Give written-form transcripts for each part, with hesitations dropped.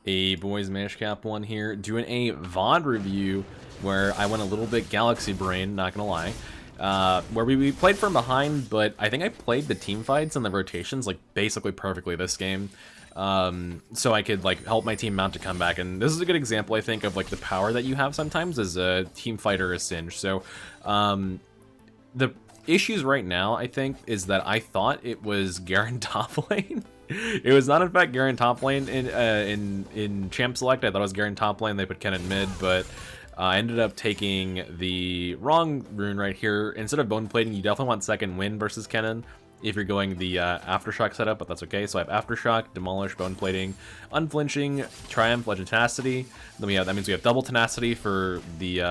Hey boys, Mashcap 1 here, doing a VOD review where I went a little bit galaxy brain, not gonna lie. Where we played from behind, but I think I played the team fights and the rotations like basically perfectly this game. So I could like help my team mount a comeback, and this is a good example, I think, of like the power that you have sometimes as a team fighter or Singed. So the issues right now, I think, is that I thought it was Garen top lane. It was not, in fact, Garen top lane in Champ Select. I thought it was Garen top lane. They put Ken in mid, but I ended up taking the wrong rune right here. Instead of bone plating, you definitely want second wind versus Kennen if you're going the Aftershock setup, but that's okay. So I have Aftershock, Demolish, Bone Plating, Unflinching, Triumph, Legend Tenacity. Then that means we have double Tenacity for the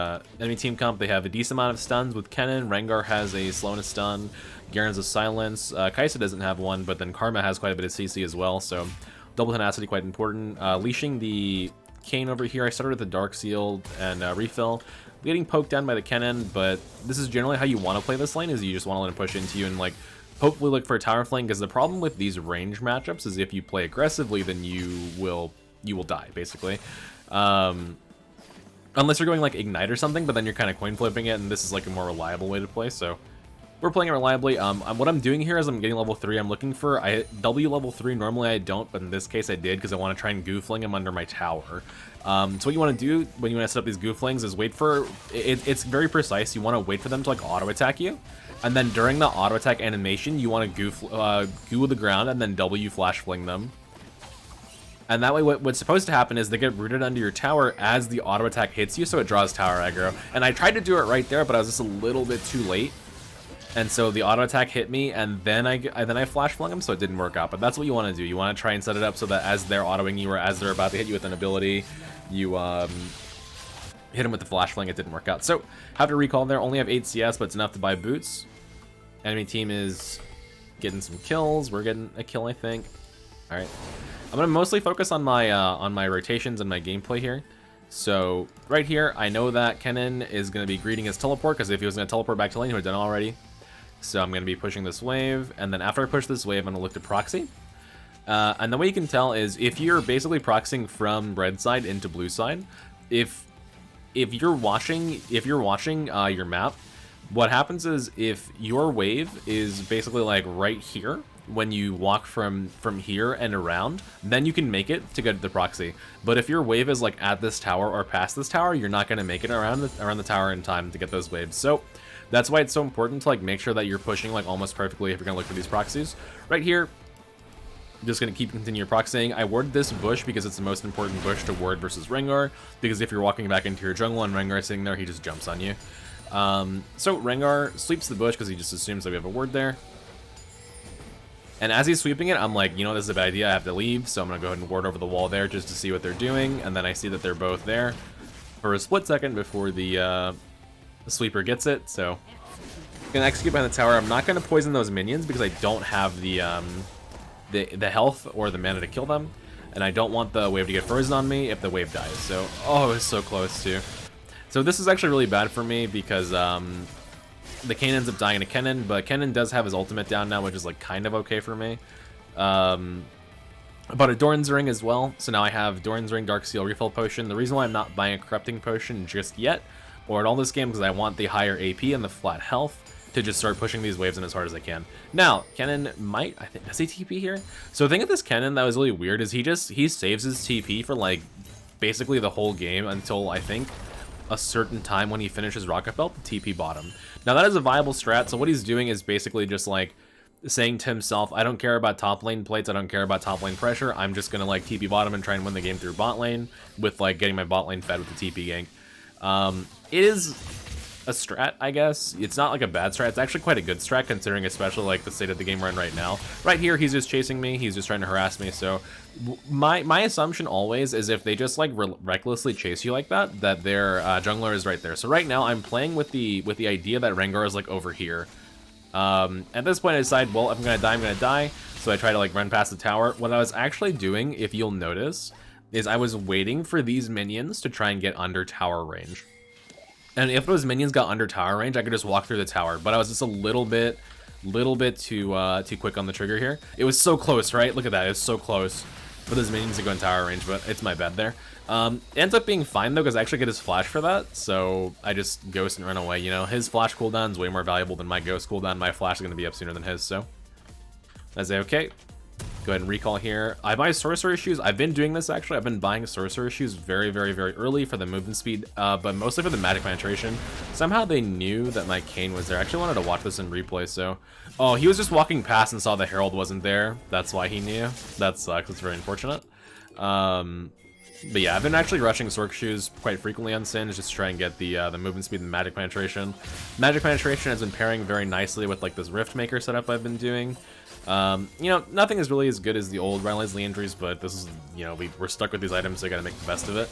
enemy team comp. They have a decent amount of stuns with Kennen. Rengar has a slowness stun. Garen's a silence. Kai'Sa doesn't have one, but then Karma has quite a bit of CC as well, so double Tenacity quite important. Leashing the Kayn over here. I started with the Dark Seal and Refill. Getting poked down by the Kennen, but this is generally how you want to play this lane, is you just want to let him push into you and like hopefully look for a tower flank, because the problem with these range matchups is if you play aggressively, then you will die, basically. Unless you're going like Ignite or something, but then you're kind of coin flipping it, and this is like a more reliable way to play, so we're playing it reliably. What I'm doing here is I'm getting level 3. I'm looking for W level 3. Normally I don't, but in this case I did, because I want to try and goofling him under my tower. So what you want to do when you want to set up these gooflings is wait for it's very precise. You want to wait for them to like auto attack you, and then during the auto attack animation you want to goo the ground and then W flash fling them. And that way what's supposed to happen is they get rooted under your tower as the auto attack hits you, so it draws tower aggro. And I tried to do it right there, but I was just a little bit too late. And so the auto attack hit me, and then I flash flung him, so it didn't work out. But that's what you want to do. You want to try and set it up so that as they're autoing you or as they're about to hit you with an ability, you hit him with the flash fling. It didn't work out. So have to recall there. Only have 8 CS, but it's enough to buy boots. Enemy team is getting some kills. We're getting a kill, I think. All right. I'm gonna mostly focus on my rotations and my gameplay here. So right here, I know that Kennen is gonna be greeting his teleport, because if he was gonna teleport back to lane, he would have done it already. So I'm going to be pushing this wave, and then after I push this wave, I'm going to look to proxy. And the way you can tell is if you're basically proxying from red side into blue side, if you're watching your map, what happens is if your wave is basically like right here, when you walk from here and around, then you can make it to get to the proxy. But if your wave is like at this tower or past this tower, you're not going to make it around the tower in time to get those waves. So that's why it's so important to like make sure that you're pushing like almost perfectly if you're gonna look for these proxies. Right here, I'm just gonna continue proxying. I ward this bush because it's the most important bush to ward versus Rengar, because if you're walking back into your jungle and Rengar is sitting there, he just jumps on you. So Rengar sweeps the bush because he just assumes that we have a ward there. And as he's sweeping it, I'm like, you know, this is a bad idea, I have to leave, so I'm gonna go ahead and ward over the wall there just to see what they're doing, and then I see that they're both there for a split second before the sweeper gets it. So I'm gonna execute behind the tower. I'm not gonna poison those minions because I don't have the health or the mana to kill them, and I don't want the wave to get frozen on me if the wave dies. So it was so close too. So this is actually really bad for me because the Kayn ends up dying to Kennen, but Kennen does have his ultimate down now, which is like kind of okay for me. But a Doran's Ring as well, so now I have Doran's Ring, Dark Seal, Refill Potion. The reason why I'm not buying a Corrupting Potion just yet or at all this game, because I want the higher AP and the flat health to just start pushing these waves in as hard as I can. Now, Kennen might, I think, does he TP here? So the thing with this Kennen that was really weird is he saves his TP for like basically the whole game until I think a certain time when he finishes Rocket Belt, the TP bottom. Now that is a viable strat, so what he's doing is basically just like saying to himself, I don't care about top lane plates, I don't care about top lane pressure, I'm just gonna like TP bottom and try and win the game through bot lane with like getting my bot lane fed with the TP gank. It is a strat, I guess. It's not like a bad strat. It's actually quite a good strat, considering especially like the state of the game we're in right now. Right here, he's just chasing me. He's just trying to harass me. So my assumption always is if they just like recklessly chase you like that, that their jungler is right there. So right now, I'm playing with the idea that Rengar is like over here. At this point, I decide, well, if I'm gonna die, I'm gonna die. So I try to like run past the tower. What I was actually doing, if you'll notice, is I was waiting for these minions to try and get under tower range. And if those minions got under tower range, I could just walk through the tower. But I was just a little bit too quick on the trigger here. It was so close, right? Look at that, it's so close. with his minions to go in tower range, but it's my bad there. Ends up being fine though, because I actually get his flash for that, so I just ghost and run away. You know, his flash cooldown is way more valuable than my ghost cooldown. My flash is going to be up sooner than his, so I say okay. Go ahead and recall here. I buy sorcerer shoes. I've been doing this actually. I've been buying sorcerer shoes very, very, very early for the movement speed, but mostly for the magic penetration. Somehow they knew that my Kayn was there. I actually wanted to watch this in replay, so... Oh, he was just walking past and saw the Herald wasn't there. That's why he knew. That sucks. It's very unfortunate. But yeah, I've been actually rushing Sorc shoes quite frequently on Singed, just to try and get the movement speed and magic penetration. Magic penetration has been pairing very nicely with like this Rift Maker setup I've been doing. You know, nothing is really as good as the old Riley's Leandries, but this is, you know, we're stuck with these items, so I gotta make the best of it.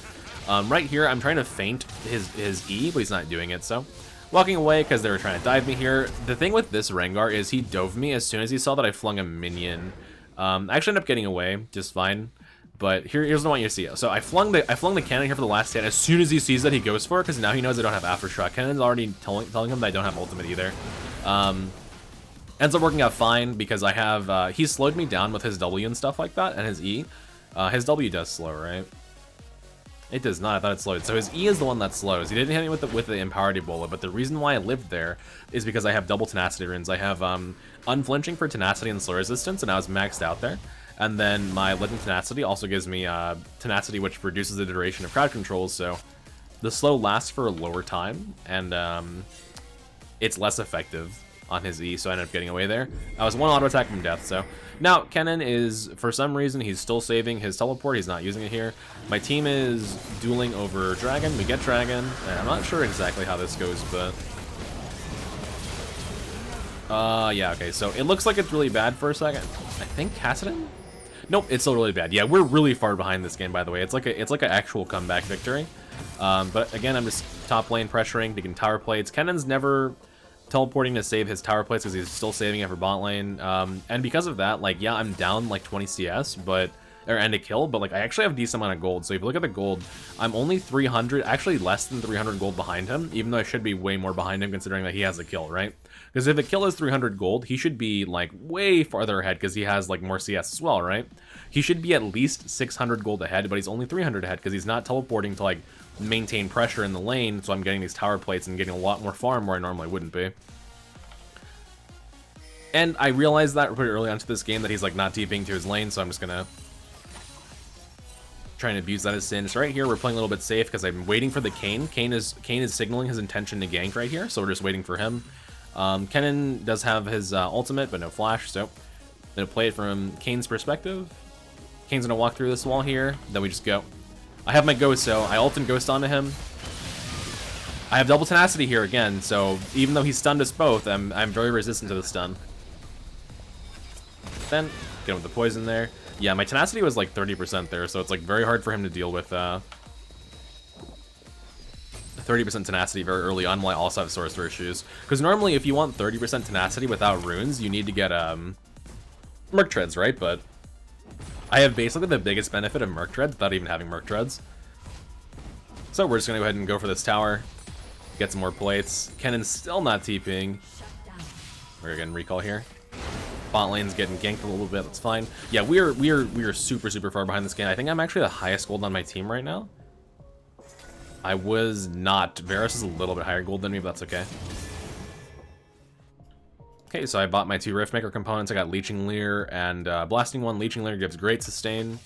Right here, I'm trying to feint his E, but he's not doing it, so... Walking away because they were trying to dive me here. The thing with this Rengar is he dove me as soon as he saw that I flung a minion. I actually ended up getting away just fine. But here's what I want you to see. So I flung the cannon here for the last hit. As soon as he sees that, he goes for it, because now he knows I don't have Aftershock. Cannon's already telling him that I don't have ultimate either. Ends up working out fine because I have, he slowed me down with his W and stuff like that, and his E. His W does slow, right? It does not, I thought it slowed. So his E is the one that slows. He didn't hit me with the Empowered Ebola, but the reason why I lived there is because I have double tenacity runes. I have unflinching for tenacity and slow resistance, and I was maxed out there. And then my Legend Tenacity also gives me tenacity, which reduces the duration of crowd controls, so the slow lasts for a lower time, and it's less effective on his E, so I ended up getting away there. I was one auto attack from death, so... Now, Kennen is, for some reason, he's still saving his teleport. He's not using it here. My team is dueling over Dragon. We get Dragon, and I'm not sure exactly how this goes, but... yeah, okay, so it looks like it's really bad for a second. I think Kassadin? Nope, it's still really bad. Yeah, we're really far behind this game, by the way. It's like an actual comeback victory. But again, I'm just top lane pressuring, taking tower plates. Kennen's never teleporting to save his tower plates because he's still saving it for bot lane. And because of that, like, yeah, I'm down like 20 CS, but... and a kill, but like I actually have a decent amount of gold. So if you look at the gold, I'm only 300, actually less than 300 gold behind him, even though I should be way more behind him considering that he has a kill, right? Because if the kill is 300 gold, he should be like way farther ahead because he has like more CS as well, right? He should be at least 600 gold ahead, but he's only 300 ahead because he's not teleporting to like maintain pressure in the lane, so I'm getting these tower plates and getting a lot more farm where I normally wouldn't be. And I realized that pretty early onto this game that he's like not TPing to his lane, so I'm just gonna trying to abuse that as Sin. So right here we're playing a little bit safe because I'm waiting for the Kayn. Kayn is signaling his intention to gank right here, so we're just waiting for him. Kennen does have his ultimate, but no flash, so I'm gonna play it from Kayn's perspective. Kayn's gonna walk through this wall here, then we just go. I have my Ghost, so I ult and Ghost onto him. I have double tenacity here again, so even though he stunned us both, I'm very resistant to the stun. Then get him with the poison there. Yeah, my tenacity was like 30% there, so it's like very hard for him to deal with 30% tenacity very early on while I also have sorcerer shoes. Because normally if you want 30% tenacity without runes, you need to get Merc Treads, right? But I have basically the biggest benefit of Merc Treads without even having Merc Treads. So we're just gonna go ahead and go for this tower, get some more plates. Kennen's still not TPing. We're gonna recall here. Bot lane's getting ganked a little bit, that's fine. Yeah, we are super far behind this game. I think I'm actually the highest gold on my team right now. I was not. Varus is a little bit higher gold than me, but that's okay. Okay, so I bought my 2 Riftmaker components. I got Leeching Leer and Blasting One. Leeching Leer gives great sustain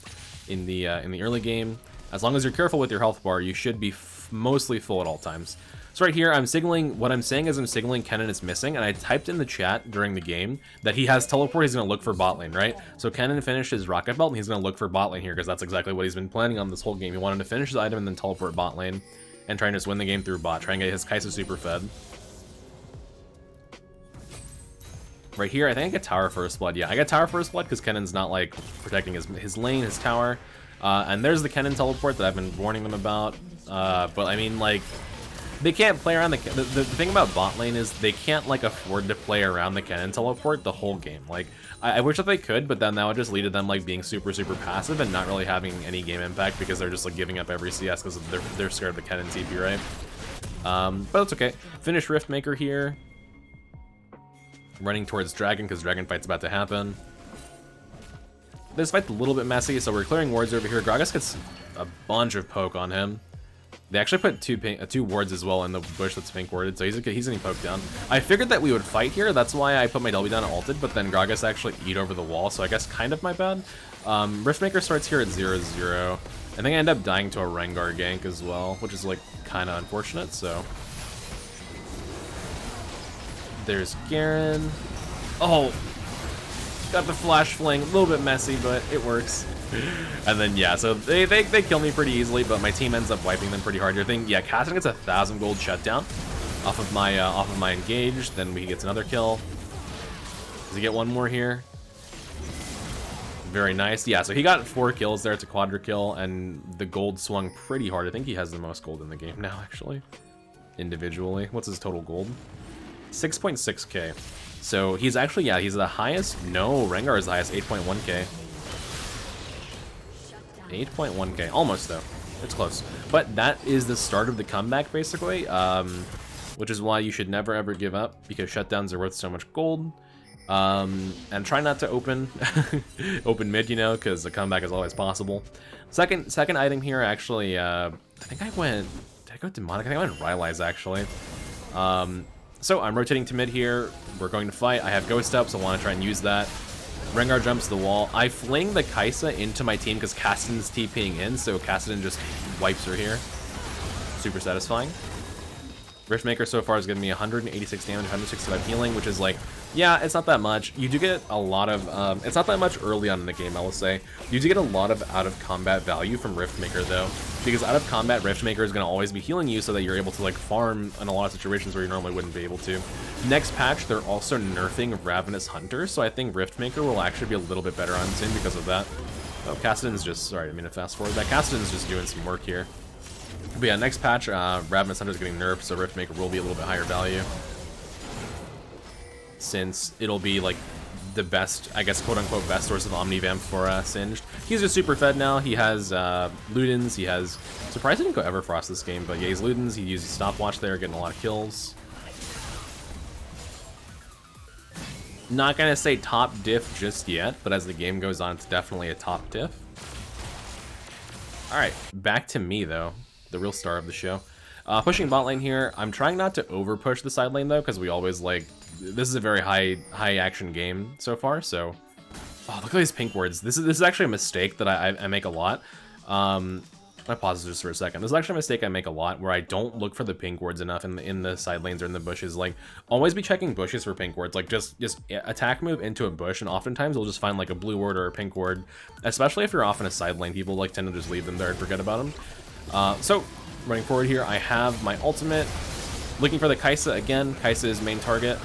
in the early game. As long as you're careful with your health bar, you should be mostly full at all times. So right here, I'm signaling, what I'm saying is I'm signaling Kennen is missing, and I typed in the chat during the game that he has teleport, he's going to look for bot lane, right? So Kennen finished his rocket belt, and he's going to look for bot lane here, because that's exactly what he's been planning on this whole game. He wanted to finish his item and then teleport bot lane, and try and just win the game through bot, try and get his Kai'Sa super fed. Right here, I think I get Tower First Blood. Yeah, I got Tower First Blood because Kennen's not, like, protecting his lane, his tower. And there's the Kennen teleport that I've been warning them about. But, I mean, like... They can't play around the thing about bot lane is they can't like afford to play around the Kennen teleport the whole game. Like I wish that they could, but then that would just lead to them like being super passive and not really having any game impact because they're just like giving up every CS because they're scared of the Kennen TP, right? But that's okay. Finish Riftmaker here. Running towards Dragon because Dragon Fight's about to happen. this fight's a little bit messy, so we're clearing wards over here. Gragas gets a bunch of poke on him. They actually put two wards as well in the bush that's pink warded, so he's getting poked down. I figured that we would fight here, that's why I put my W down and ulted, but then Gragas actually eat over the wall, so I guess kind of my bad. Riftmaker starts here at 0-0. I think I end up dying to a Rengar gank as well, which is like kind of unfortunate, so. There's Garen. Oh, got the flash fling, a little bit messy, but it works. And then yeah, so they kill me pretty easily, but my team ends up wiping them pretty hard. Your thing, yeah, Cassidy gets a 1,000 gold shutdown off of my engage. Then he gets another kill. Does he get one more here? Very nice. Yeah, so he got 4 kills there. It's a quadra kill, and the gold swung pretty hard. I think he has the most gold in the game now, actually, individually. What's his total gold? 6.6k. So he's actually, yeah, he's the highest. No, Rengar is the highest, 8.1k. 8.1k, almost though. It's close. But that is the start of the comeback, basically, which is why you should never ever give up, because shutdowns are worth so much gold. And try not to open open mid, you know, because the comeback is always possible. Second item here, actually, I think I went, did I go Demonic? I think I went Rylai's, actually. So I'm rotating to mid here. We're going to fight. I have Ghost up, so I want to try and use that. Rengar jumps the wall. I fling the Kai'Sa into my team because Kassadin's TPing in, so Kassadin just wipes her here. Super satisfying. Riftmaker so far has given me 186 damage, 165 healing, which is like, yeah, it's not that much. You do get a lot of, it's not that much early on in the game, I will say. You do get a lot of out-of-combat value from Riftmaker, though, because out-of-combat Riftmaker is going to always be healing you so that you're able to, like, farm in a lot of situations where you normally wouldn't be able to. Next patch, they're also nerfing Ravenous Hunter, so I think Riftmaker will actually be a little bit better on Sin because of that. Oh, Kassadin's just, sorry, I mean to fast forward that. Kassadin's just doing some work here. But yeah, next patch, Ravenous Hunter is getting nerfed, so Riftmaker will be a little bit higher value. Since it'll be like the best, I guess, quote-unquote best source of Omnivamp for Singed. He's just super fed now. He has Ludens, he has, surprised he didn't go Everfrost this game, but yeah, he's Ludens, he uses Stopwatch there, getting a lot of kills. Not gonna say top diff just yet, but as the game goes on, it's definitely a top diff. Alright, back to me though, the real star of the show. Pushing bot lane here. I'm trying not to over push the side lane though, because we always like, this is a very high action game so far, so. Oh, look at these pink words. This is actually a mistake that I make a lot. I pause just for a second. This is actually a mistake I make a lot, where I don't look for the pink wards enough in the side lanes or in the bushes. Like, always be checking bushes for pink wards. Like, just attack move into a bush, and oftentimes you'll just find like a blue ward or a pink ward. Especially if you're off in a side lane, people like tend to just leave them there and forget about them. So running forward here, I have my ultimate. Looking for the Kai'Sa again. Kai'Sa is main target.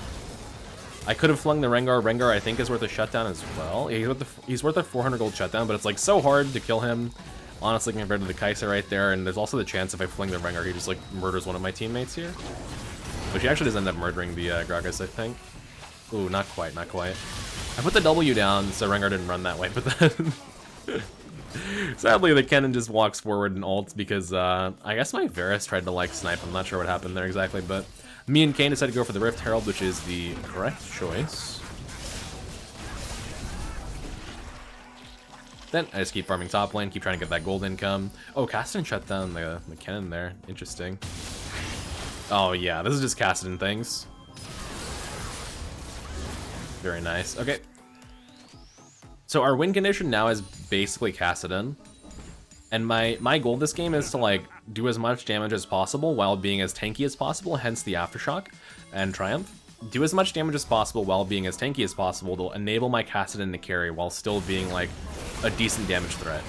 I could have flung the Rengar. Rengar, I think, is worth a shutdown as well. Yeah, he's worth a 400 gold shutdown, but it's like so hard to kill him, honestly, compared to the Kai'Sa right there. And there's also the chance if I fling the Rengar, he just like murders one of my teammates here. But he actually does end up murdering the Gragas, I think. Ooh, not quite, not quite. I put the W down, so Rengar didn't run that way, but then sadly the Kennen just walks forward and ults because I guess my Varus tried to like snipe. I'm not sure what happened there exactly, but me and Kayn decided to go for the Rift Herald, which is the correct choice. Then I just keep farming top lane, keep trying to get that gold income. Oh, Kassadin shut down the Kennen there. Interesting. Oh yeah, this is just Kassadin things. Very nice. Okay. So our win condition now is basically Kassadin. And my goal this game is to like do as much damage as possible while being as tanky as possible, hence the Aftershock and Triumph. Do as much damage as possible while being as tanky as possible to enable my Kassadin to carry while still being like a decent damage threat.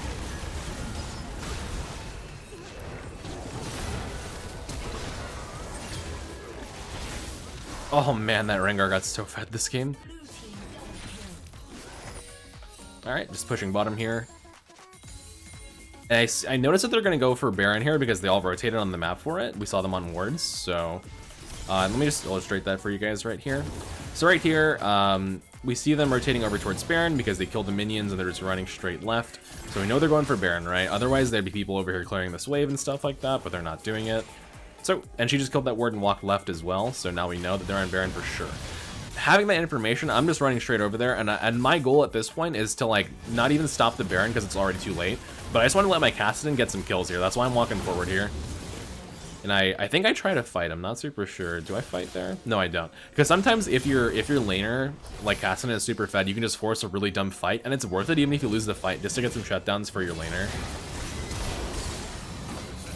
Oh man, that Rengar got so fed this game. Alright, just pushing bottom here. And I noticed that they're going to go for Baron here because they all rotated on the map for it. We saw them on wards, so let me just illustrate that for you guys right here. So right here, we see them rotating over towards Baron because they killed the minions and they're just running straight left. So we know they're going for Baron, right? Otherwise, there'd be people over here clearing this wave and stuff like that, but they're not doing it. So, and she just killed that ward and walked left as well, so now we know that they're on Baron for sure. having that information, I'm just running straight over there, and my goal at this point is to like not even stop the Baron because it's already too late, but I just want to let my Kassadin get some kills here. That's why I'm walking forward here. And I think I try to fight. I'm not super sure. Do I fight there? No, I don't. Because sometimes if your laner, like Kassadin, is super fed, you can just force a really dumb fight, and it's worth it even if you lose the fight, just to get some shutdowns for your laner.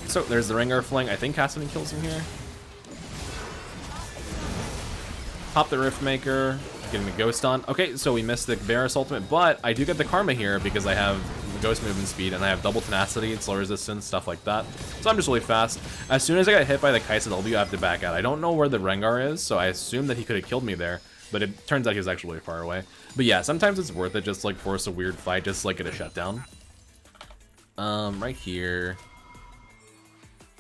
So there's the Rengar fling. I think Kassadin kills him here. Pop the Riftmaker, getting the Ghost on. Okay, so we missed the Varus ultimate, but I do get the Karma here because I have the Ghost movement speed and I have double tenacity and slow resistance, stuff like that. So I'm just really fast. As soon as I got hit by the Kai'Sa W, I have to back out. I don't know where the Rengar is, so I assume that he could have killed me there, but it turns out he was actually really far away. But yeah, sometimes it's worth it just like force a weird fight, just like get a shutdown. Right here.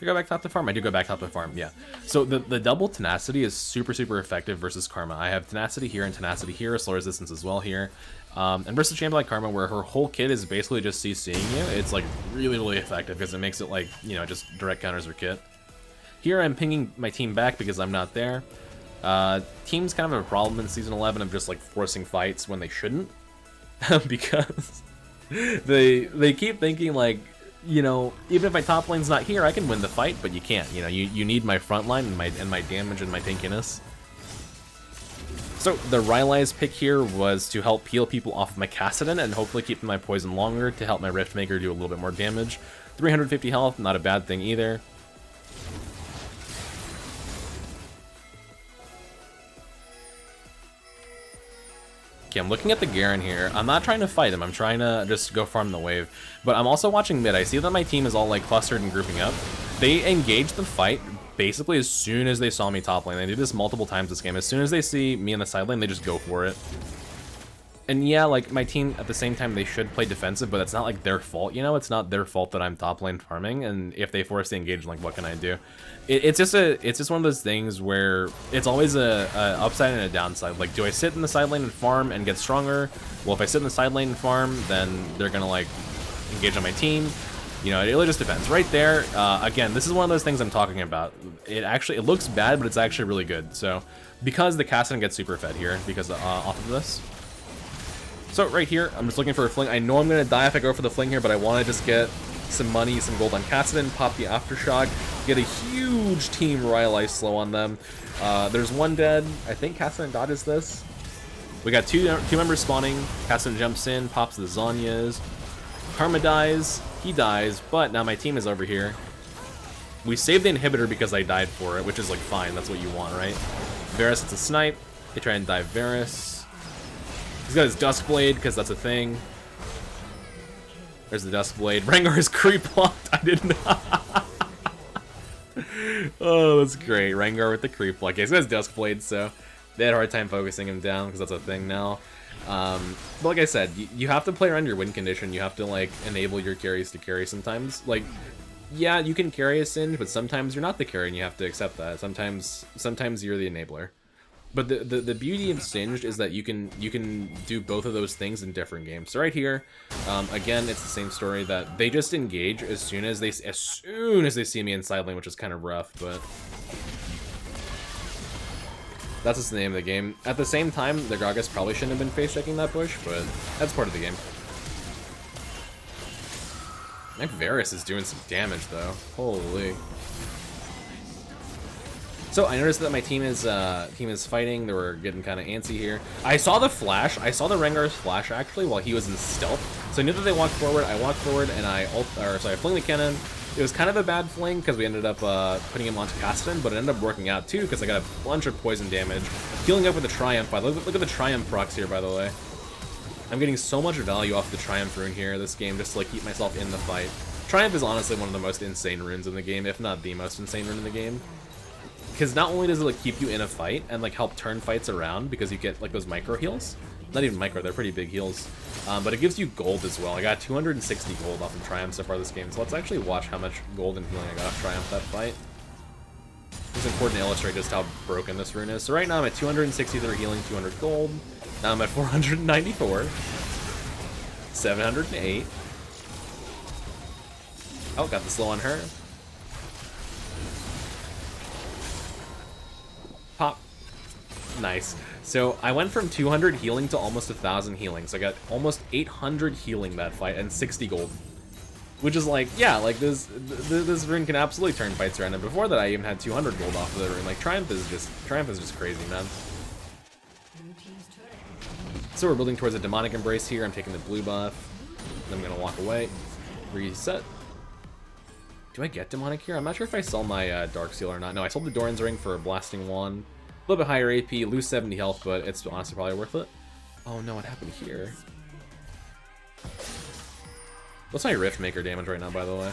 Do I go back top to farm? I do go back top to farm, yeah. So the double tenacity is super, super effective versus Karma. I have tenacity here and tenacity here, slow resistance as well here. And versus champion like Karma, where her whole kit is basically just CCing you, it's like really, really effective because it makes it like, you know, just direct counters her kit. Here I'm pinging my team back because I'm not there. Teams kind of have a problem in Season 11 of just like forcing fights when they shouldn't. Because they keep thinking like, you know, even if my top lane's not here, I can win the fight, but you can't. You know, you need my front line and my damage and my tankiness. So the Rylai's pick here was to help peel people off of my Kassadin and hopefully keep my poison longer to help my Riftmaker do a little bit more damage. 350 health, not a bad thing either. Okay, I'm looking at the Garen here. I'm not trying to fight him. I'm trying to just go farm the wave. But I'm also watching mid. I see that my team is all like clustered and grouping up. They engaged the fight basically as soon as they saw me top lane. They did this multiple times this game. As soon as they see me in the side lane, they just go for it. And yeah, like my team at the same time, they should play defensive, but it's not like their fault, you know? It's not their fault that I'm top lane farming, and if they force the engage, like what can I do? It's just one of those things where it's always a upside and a downside. Like, do I sit in the side lane and farm and get stronger? Well, if I sit in the side lane and farm, then they're gonna like engage on my team. You know, it really just depends. Right there, again, this is one of those things I'm talking about. It looks bad, but it's actually really good. So, because the Kassadin gets super fed here, because off of this. So right here, I'm just looking for a fling. I know I'm going to die if I go for the fling here, but I want to just get some money, some gold on Kassadin, pop the Aftershock, get a huge team Rylai slow on them. There's one dead. I think Kassadin dodges this. We got two members spawning. Kassadin jumps in, pops the Zhonya's. Karma dies, he dies, but now my team is over here. We saved the inhibitor because I died for it, which is like fine, that's what you want, right? Varus, it's a snipe. They try and dive Varus. He's got his Duskblade, because that's a thing. There's the Duskblade. Rengar is creep locked. I didn't. Oh, that's great. Rengar with the creep lock. Yeah, he's got his Duskblade, so they had a hard time focusing him down, because that's a thing now. But like I said, you have to play around your win condition. You have to, like, enable your carries to carry sometimes. Like, yeah, you can carry a Singed, but sometimes you're not the carry, and you have to accept that. Sometimes you're the enabler. But the beauty of Singed is that you can do both of those things in different games. So right here, again, it's the same story that they just engage as soon as they see me in side lane, which is kind of rough, but that's just the name of the game. At the same time, the Gragas probably shouldn't have been face checking that push, but that's part of the game. My Varus is doing some damage though. Holy. So I noticed that my team is fighting. They were getting kind of antsy here. I saw the flash. I saw the Rengar's flash actually while he was in stealth. So I knew that they walked forward. I walked forward and I fling the cannon. It was kind of a bad fling because we ended up putting him onto Kassadin, but it ended up working out too because I got a bunch of poison damage. Healing up with the Triumph. Look at the Triumph procs here, by the way. I'm getting so much value off the Triumph rune here this game just to like keep myself in the fight. Triumph is honestly one of the most insane runes in the game, if not the most insane rune in the game. Because not only does it like keep you in a fight and like help turn fights around because you get like those micro heals, not even micro, they're pretty big heals, but it gives you gold as well. I got 260 gold off of Triumph so far this game, so let's actually watch how much gold and healing I got off Triumph that fight. It's important to illustrate just how broken this rune is. So right now I'm at 263 healing, 200 gold. Now I'm at 494, 708. Oh, got the slow on her. Pop. Nice. So I went from 200 healing to almost 1,000 healing. So I got almost 800 healing that fight and 60 gold. Which is like, yeah, like this rune can absolutely turn fights around. And before that I even had 200 gold off of the rune. Like Triumph is just crazy, man. So we're building towards a demonic embrace here. I'm taking the blue buff. Then I'm gonna walk away. Reset. Do I get demonic here? I'm not sure if I sell my dark seal or not. No, I sold the Doran's ring for a blasting wand. A little bit higher AP, lose 70 health, but it's honestly probably worth it. Oh no, what happened here? What's my Riftmaker damage right now, by the way?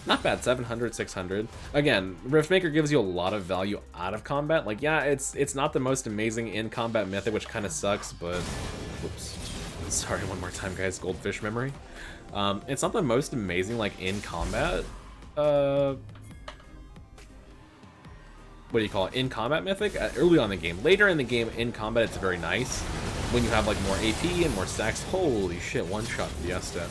Not bad, 700, 600. Again, Riftmaker gives you a lot of value out of combat. Like, yeah, it's not the most amazing in combat mythic, which kind of sucks, but... Whoops. Sorry, one more time, guys. Goldfish memory. It's not the most amazing, like, in combat. What do you call it? In combat mythic? Early on in the game. Later in the game, in combat, it's very nice. When you have, like, more AP and more stacks. Holy shit, one-shot Fiesta.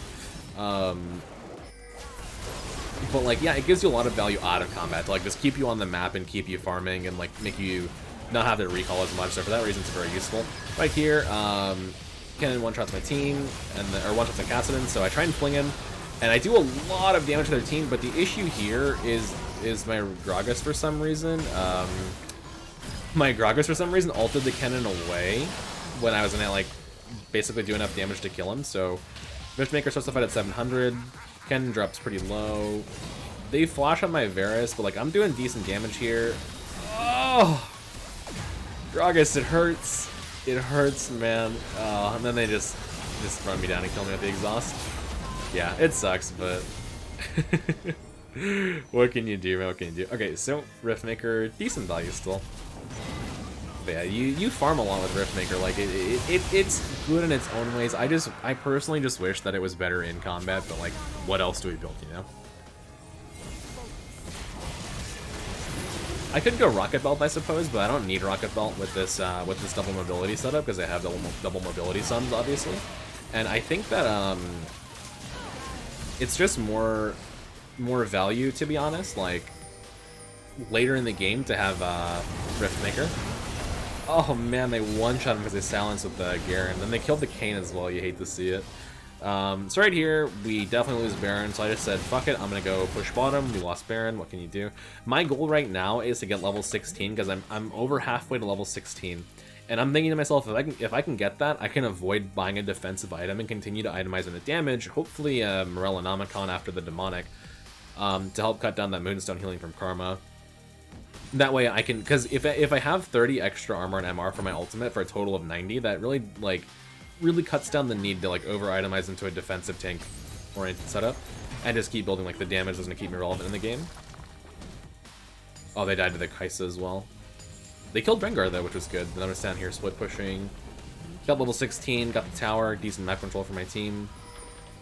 But, like, yeah, it gives you a lot of value out of combat to, like, just keep you on the map and keep you farming and, like, make you not have to recall as much. So for that reason, it's very useful. Right here, Kennen one-shots my team, or one-shots my Kassadin, so I try and fling him. And I do a lot of damage to their team, but the issue here is my Gragas for some reason. My Gragas for some reason ulted the Kennen away when I was gonna, like, basically do enough damage to kill him, so... Riftmaker starts the fight at 700. Kennen drops pretty low. They flash on my Varus, but like I'm doing decent damage here. Oh, Gragas, it hurts. It hurts, man. And then they just run me down and kill me with the exhaust. Yeah, it sucks, but what can you do? What can you do? Okay, so Riftmaker, decent value still. But yeah, you farm a lot with Riftmaker. Like it's good in its own ways. I personally just wish that it was better in combat. But like, what else do we build? You know, I could go Rocket Belt, I suppose, but I don't need Rocket Belt with this double mobility setup because I have double mobility suns, obviously. And I think that it's just more value, to be honest. Like later in the game to have Riftmaker. Oh man, they one-shot him because they silenced with the Garen. Then they killed the Kayn as well, you hate to see it. So right here, we definitely lose Baron, so I just said, fuck it, I'm gonna go push bottom. We lost Baron, what can you do? My goal right now is to get level 16, because I'm over halfway to level 16. And I'm thinking to myself, if I can get that, I can avoid buying a defensive item and continue to itemize into damage, hopefully Morellonomicon after the Demonic, to help cut down that Moonstone healing from Karma. That way I can, because if I have 30 extra armor and MR for my ultimate for a total of 90, that really cuts down the need to like over itemize into a defensive tank oriented setup and just keep building like the damage that's gonna keep me relevant in the game. Oh, they died to the Kaisa as well. They killed Rengar though, which was good. Then I'm just down here split pushing. Got level 16, got the tower, decent map control for my team.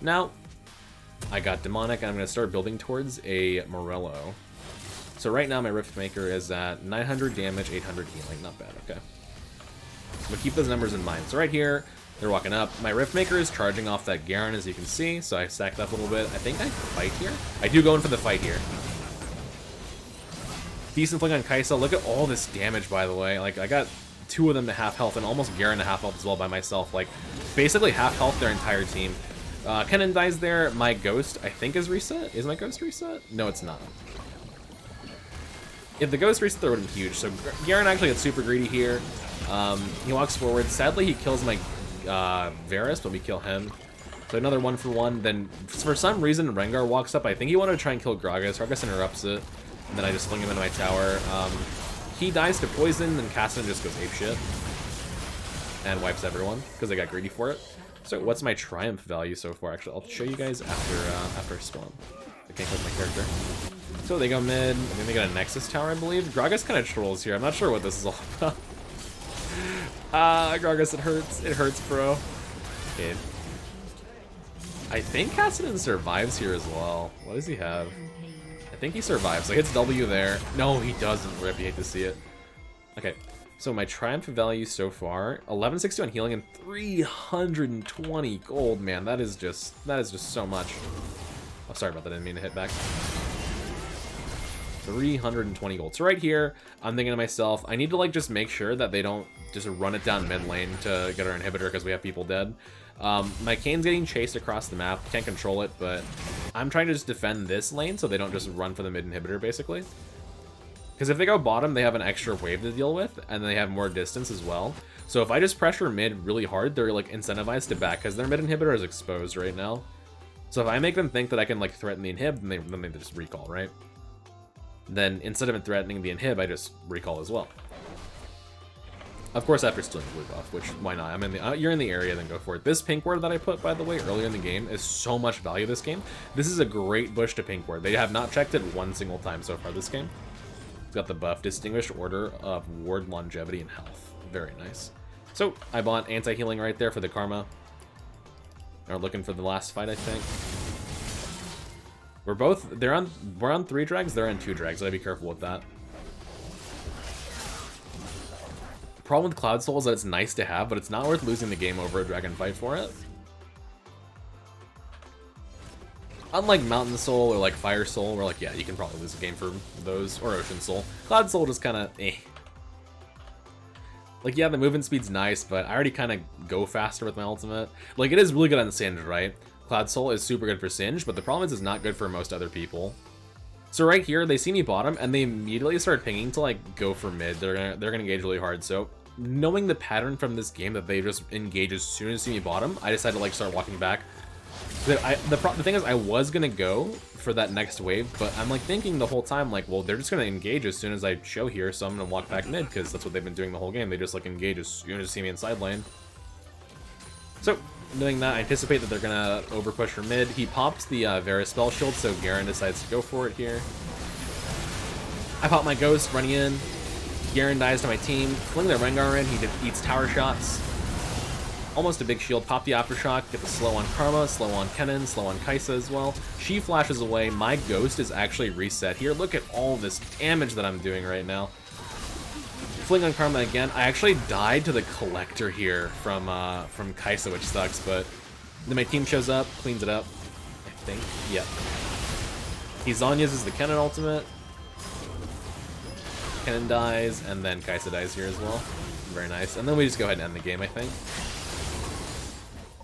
Now I got Demonic and I'm gonna start building towards a Morello. So right now my Riftmaker is at 900 damage, 800 healing. Not bad, okay. But keep those numbers in mind. So right here, they're walking up. My Riftmaker is charging off that Garen, as you can see, so I stacked up a little bit. I think I fight here. I do go in for the fight here. Decent fling on Kaisa. Look at all this damage, by the way. Like, I got two of them to half health, and almost Garen to half health as well by myself. Like, basically half health their entire team. Kennen dies there. My Ghost, I think, is reset. Is my Ghost reset? No, it's not. If the Ghost reset, that would have been huge. So Garen actually gets super greedy here. He walks forward. Sadly, he kills my Varus, but we kill him. So another 1-for-1. Then, for some reason, Rengar walks up. I think he wanted to try and kill Gragas. Gragas interrupts it. And then I just fling him into my tower. He dies to poison, then Kassadin just goes apeshit. And wipes everyone, because I got greedy for it. So what's my Triumph value so far? Actually, I'll show you guys after I spawn. I can't click my character. So they go mid. I think they got a Nexus tower, I believe. Gragas kind of trolls here. I'm not sure what this is all about. Gragas, it hurts. It hurts, bro. Okay. I think Kassadin survives here as well. What does he have? I think he survives. So hits W there. No, he doesn't. Rip, you hate to see it. Okay. So my Triumph value so far, 1161 healing and 320 gold. Man, that is just so much. Oh, sorry about that. I didn't mean to hit back. 320 gold. So right here, I'm thinking to myself, I need to like just make sure that they don't just run it down mid lane to get our inhibitor because we have people dead. My Kane's getting chased across the map, can't control it, but I'm trying to just defend this lane so they don't just run for the mid inhibitor basically. Because if they go bottom, they have an extra wave to deal with, and they have more distance as well. So if I just pressure mid really hard, they're like incentivized to back because their mid inhibitor is exposed right now. So if I make them think that I can like threaten the inhib, then they just recall, right? Then instead of threatening the inhib, I just recall as well. Of course, after stealing blue buff, which why not? I'm in the you're in the area, then go for it. This pink ward that I put, by the way, earlier in the game is so much value this game. This is a great bush to pink ward. They have not checked it one single time so far this game. It's got the buff, Distinguished Order of Ward Longevity and Health. Very nice. So I bought anti-healing right there for the Karma. Are looking for the last fight, I think. We're on 3 drags, they're on 2 drags, so I'd be careful with that. The problem with Cloud Soul is that it's nice to have, but it's not worth losing the game over a dragon fight for it. Unlike Mountain Soul or like Fire Soul, where like, yeah, you can probably lose a game for those, or Ocean Soul. Cloud Soul just kind of eh. Like, yeah, the movement speed's nice, but I already kind of go faster with my ultimate. Like, it is really good on Singed, right? Cloud Soul is super good for Singed, but the problem is it's not good for most other people. So right here, they see me bottom, and they immediately start pinging to, like, go for mid. They're gonna engage really hard, so knowing the pattern from this game that they just engage as soon as they see me bottom, I decided to, like, start walking back. The thing is, I was gonna go for that next wave, but I'm like thinking the whole time, like, well, they're just gonna engage as soon as I show here, so I'm gonna walk back mid, because that's what they've been doing the whole game. They just like engage as soon as they see me in side lane. So, doing that, I anticipate that they're gonna overpush for mid. He pops the Varus spell shield, so Garen decides to go for it here. I pop my Ghost, running in. Garen dies to my team. Fling the Rengar in, he eats tower shots. Almost a big shield, pop the Aftershock, get the slow on Karma, slow on Kennen, slow on Kai'Sa as well. She flashes away, my Ghost is actually reset here. Look at all this damage that I'm doing right now. Fling on Karma again. I actually died to the Collector here from Kai'Sa, which sucks, but then my team shows up, cleans it up, I think. Yep. He Zhonya's the Kennen ultimate. Kennen dies, and then Kai'Sa dies here as well. Very nice. And then we just go ahead and end the game, I think.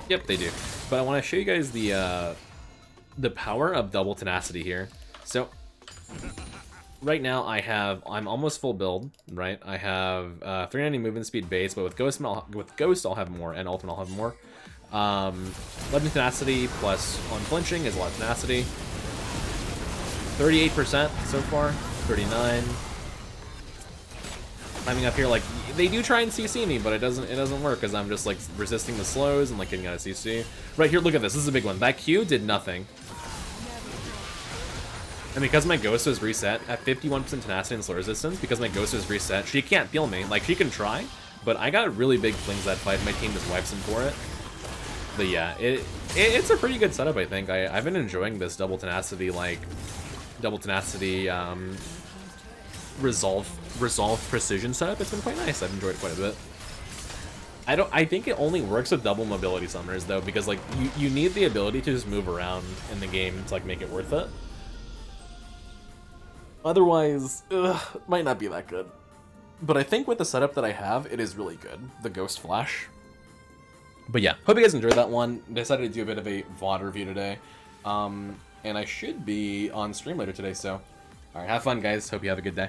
Yep, they do. But I want to show you guys the power of double tenacity here. So right now I'm almost full build, right? I have 390 movement speed base, but with Ghost I'll have more, and Ultimate I'll have more. Legend tenacity plus unflinching is a lot of tenacity. 38% so far, 39. Climbing up here, like, they do try and CC me, but it doesn't work because I'm just like resisting the slows and like getting out of CC. Right here, look at this. This is a big one. That Q did nothing. And because my Ghost was reset at 51% tenacity and slow resistance, because my Ghost was reset, she can't feel me. Like, she can try, but I got really big flings that fight. My team just wipes him for it. But yeah, it's a pretty good setup, I think. I've been enjoying this double tenacity, resolve precision setup. It's been quite nice. I've enjoyed it quite a bit. I think it only works with double mobility summoners though, because like you need the ability to just move around in the game to like make it worth it. Otherwise, might not be that good. But I think with the setup that I have, it is really good. The Ghost Flash. But yeah, hope you guys enjoyed that one. Decided to do a bit of a VOD review today. And I should be on stream later today, so alright, have fun guys. Hope you have a good day.